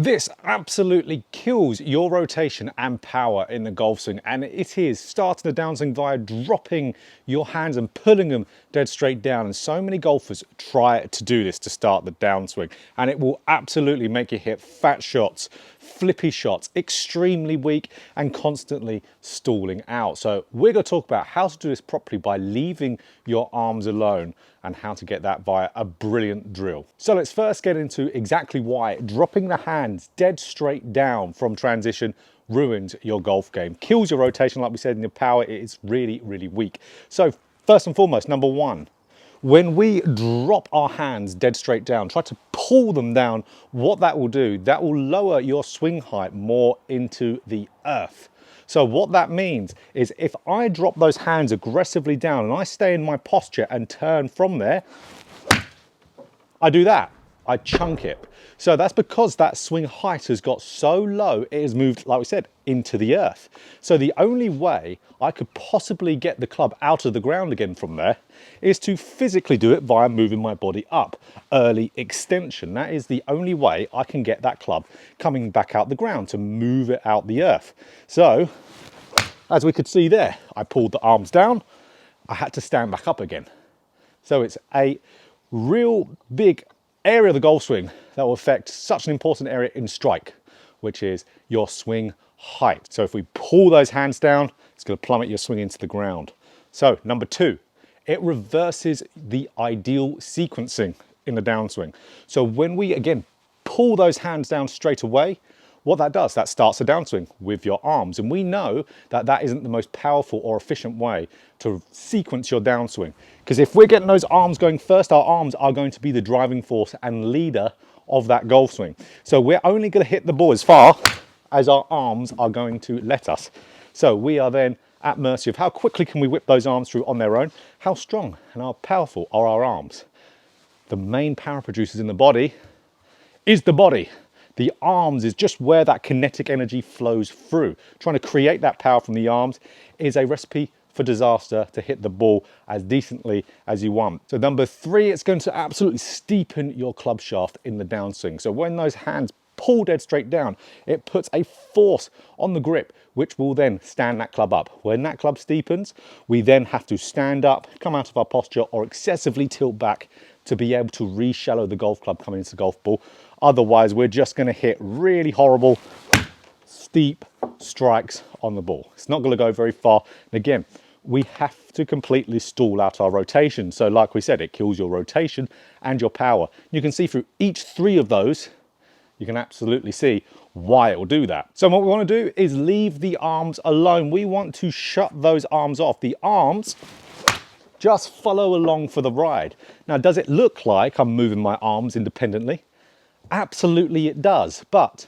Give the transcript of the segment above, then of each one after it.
This absolutely kills your rotation and power in the golf swing, and it is starting the downswing via dropping your hands and pulling them dead straight down. And so many golfers try to do this to start the downswing, and it will absolutely make you hit fat shots, flippy shots, extremely weak and constantly stalling out. So we're going to talk about how to do this properly by leaving your arms alone and how to get that via a brilliant drill. So let's first get into exactly why dropping the hands dead straight down from transition ruins your golf game, kills your rotation, like we said, in your power. It is really, really weak. So first and foremost, number one, when we drop our hands dead straight down, try to pull them down, what that will do, that will lower your swing height more into the earth. So what that means is if I drop those hands aggressively down and I stay in my posture and turn from there, I do that, I chunk it. So that's because that swing height has got so low, it has moved, like we said, into the earth. So the only way I could possibly get the club out of the ground again from there is to physically do it via moving my body up. Early extension, that is the only way I can get that club coming back out the ground, to move it out the earth. So, as we could see there, I pulled the arms down, I had to stand back up again. So it's a real big area of the golf swing that will affect such an important area in strike, which is your swing height. So if we pull those hands down, it's going to plummet your swing into the ground. So number two, it reverses the ideal sequencing in the downswing. So when we, again, pull those hands down straight away, what that does, that starts a downswing with your arms. And we know that that isn't the most powerful or efficient way to sequence your downswing. Because if we're getting those arms going first, our arms are going to be the driving force and leader of that golf swing. So we're only going to hit the ball as far as our arms are going to let us. So we are then at mercy of how quickly can we whip those arms through on their own, how strong and how powerful are our arms. The main power producers in the body is the body. The arms is just where that kinetic energy flows through. Trying to create that power from the arms is a recipe for disaster to hit the ball as decently as you want. So number three, it's going to absolutely steepen your club shaft in the downswing. So when those hands pull dead straight down, it puts a force on the grip, which will then stand that club up. When that club steepens, we then have to stand up, come out of our posture, or excessively tilt back to be able to re-shallow the golf club coming into the golf ball. Otherwise, we're just going to hit really horrible, steep strikes on the ball. It's not going to go very far. And again, we have to completely stall out our rotation. So like we said, it kills your rotation and your power. You can see through each three of those, you can absolutely see why it will do that. So what we want to do is leave the arms alone. We want to shut those arms off. The arms just follow along for the ride. Now, does it look like I'm moving my arms independently? Absolutely it does. But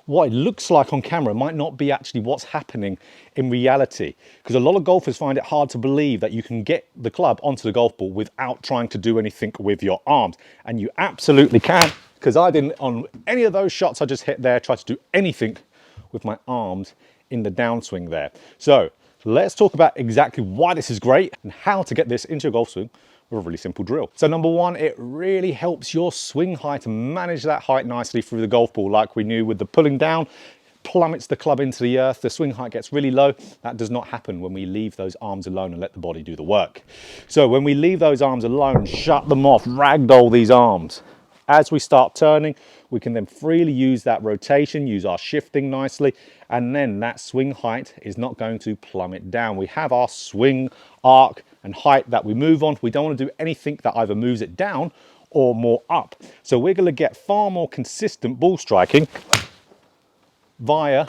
what it looks like on camera might not be actually what's happening in reality, because a lot of golfers find it hard to believe that you can get the club onto the golf ball without trying to do anything with your arms. And you absolutely can, because I didn't, on any of those shots I just hit there, try to do anything with my arms in the downswing there. So let's talk about exactly why this is great and how to get this into your golf swing with a really simple drill. So number one, it really helps your swing height and manage that height nicely through the golf ball. Like we knew with the pulling down, plummets the club into the earth, the swing height gets really low. That does not happen when we leave those arms alone and let the body do the work. So when we leave those arms alone, shut them off, ragdoll these arms, as we start turning, we can then freely use that rotation, use our shifting nicely, and then that swing height is not going to plummet down. We have our swing arc and height that we move on. We don't want to do anything that either moves it down or more up. So we're going to get far more consistent ball striking via,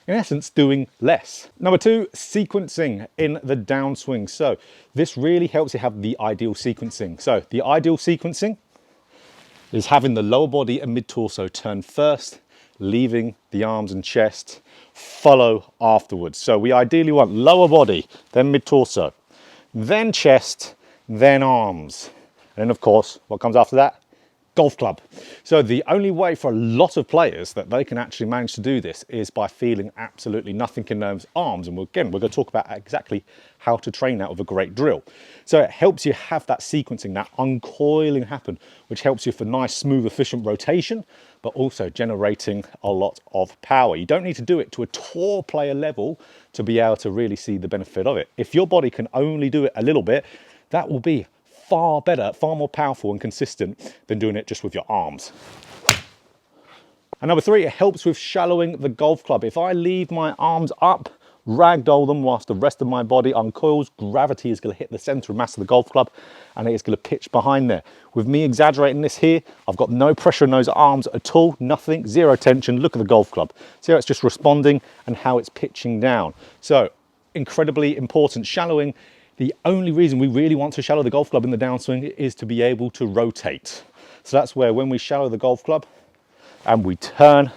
in essence, doing less. Number two, sequencing in the downswing. So this really helps you have the ideal sequencing. So the ideal sequencing is having the lower body and mid-torso turn first, leaving the arms and chest follow afterwards. So we ideally want lower body, then mid-torso, then chest, then arms. And then of course, what comes after that golf club. So the only way for a lot of players that they can actually manage to do this is by feeling absolutely nothing in those arms. And again, we're going to talk about exactly how to train that with a great drill. So it helps you have that sequencing, that uncoiling happen, which helps you for nice, smooth, efficient rotation, but also generating a lot of power. You don't need to do it to a tour player level to be able to really see the benefit of it. If your body can only do it a little bit, that will be far better, far more powerful and consistent than doing it just with your arms. And number 3, it helps with shallowing the golf club. If I leave my arms up, ragdoll them whilst the rest of my body uncoils, gravity is going to hit the center of mass of the golf club and it's going to pitch behind there. With me exaggerating this here, I've got no pressure in those arms at all, nothing, zero tension. Look at the golf club. See how it's just responding and how it's pitching down. So incredibly important. Shallowing, the only reason we really want to shallow the golf club in the downswing is to be able to rotate. So that's where when we shallow the golf club and we turn,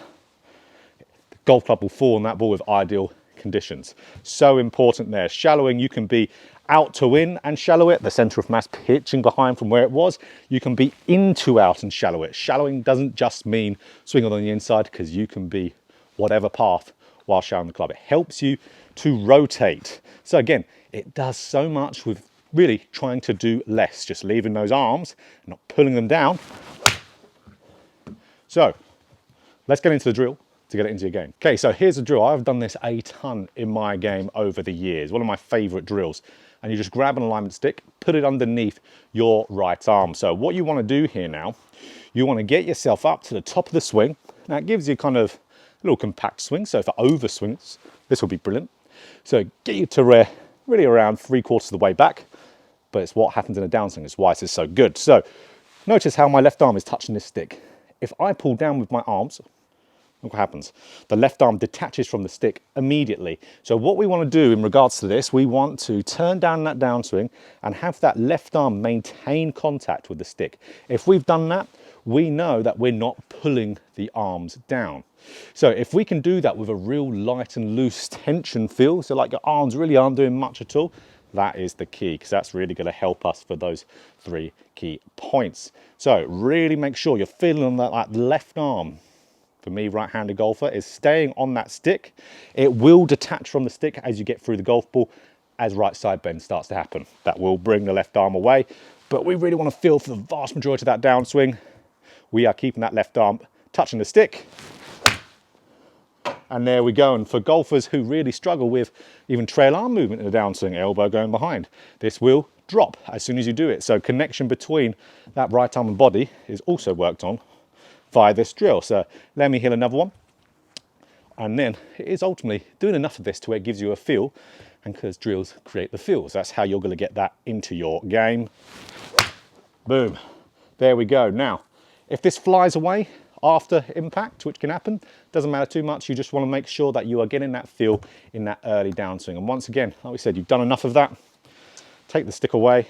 the golf club will fall on that ball with ideal conditions. So important there. Shallowing, you can be out to in and shallow it, the center of mass pitching behind from where it was. You can be into out and shallow it. Shallowing doesn't just mean swing it on the inside, because you can be whatever path while shallowing the club. It helps you to rotate. So again, it does so much with really trying to do less, just leaving those arms and not pulling them down. So let's get into the drill to get it into your game. Okay, so here's the drill. I've done this a ton in my game over the years. One of my favorite drills. And you just grab an alignment stick, put it underneath your right arm. So what you want to do here now, you want to get yourself up to the top of the swing. Now it gives you kind of a little compact swing. So for over swings, this will be brilliant. So get you to really around 3/4 of the way back, but it's what happens in a downswing. It's why this is so good. So notice how my left arm is touching this stick. If I pull down with my arms, look what happens. The left arm detaches from the stick immediately. So what we want to do in regards to this, we want to turn down that downswing and have that left arm maintain contact with the stick. If we've done that, we know that we're not pulling the arms down. So if we can do that with a real light and loose tension feel, so like your arms really aren't doing much at all, that is the key, because that's really going to help us for those 3 key points. So really make sure you're feeling that left arm. For me, right-handed golfer, is staying on that stick. It will detach from the stick as you get through the golf ball, as right side bend starts to happen. That will bring the left arm away, but we really want to feel for the vast majority of that downswing, we are keeping that left arm touching the stick. And there we go. And for golfers who really struggle with even trail arm movement in the downswing, elbow going behind, this will drop as soon as you do it. So connection between that right arm and body is also worked on via this drill. So let me hit another one. And then it is ultimately doing enough of this to where it gives you a feel, and because drills create the feels, that's how you're going to get that into your game. Boom. There we go. Now, if this flies away after impact, which can happen, doesn't matter too much. You just want to make sure that you are getting that feel in that early downswing. And once again, like we said, you've done enough of that. Take the stick away,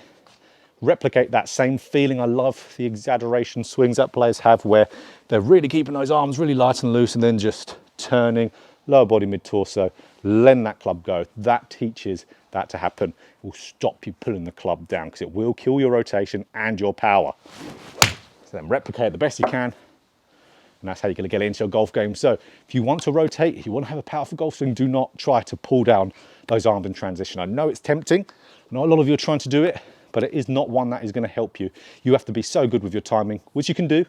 replicate that same feeling. I love the exaggeration swings that players have where they're really keeping those arms really light and loose and then just turning lower body, mid torso, letting that club go. That teaches that to happen. It will stop you pulling the club down, because it will kill your rotation and your power. So then replicate the best you can. And that's how you're going to get into your golf game. So if you want to rotate, if you want to have a powerful golf swing, do not try to pull down those arms in transition. I know it's tempting. Not a lot of you are trying to do it, but it is not one that is going to help you. You have to be so good with your timing, which you can do,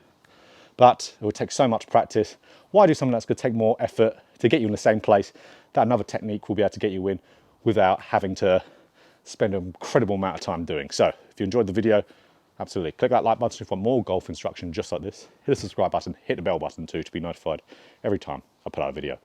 but it will take so much practice. Why do something that's going to take more effort to get you in the same place that another technique will be able to get you in without having to spend an incredible amount of time doing? So if you enjoyed the video, absolutely click that like button if you want more golf instruction just like this. Hit the subscribe button, hit the bell button too to be notified every time I put out a video.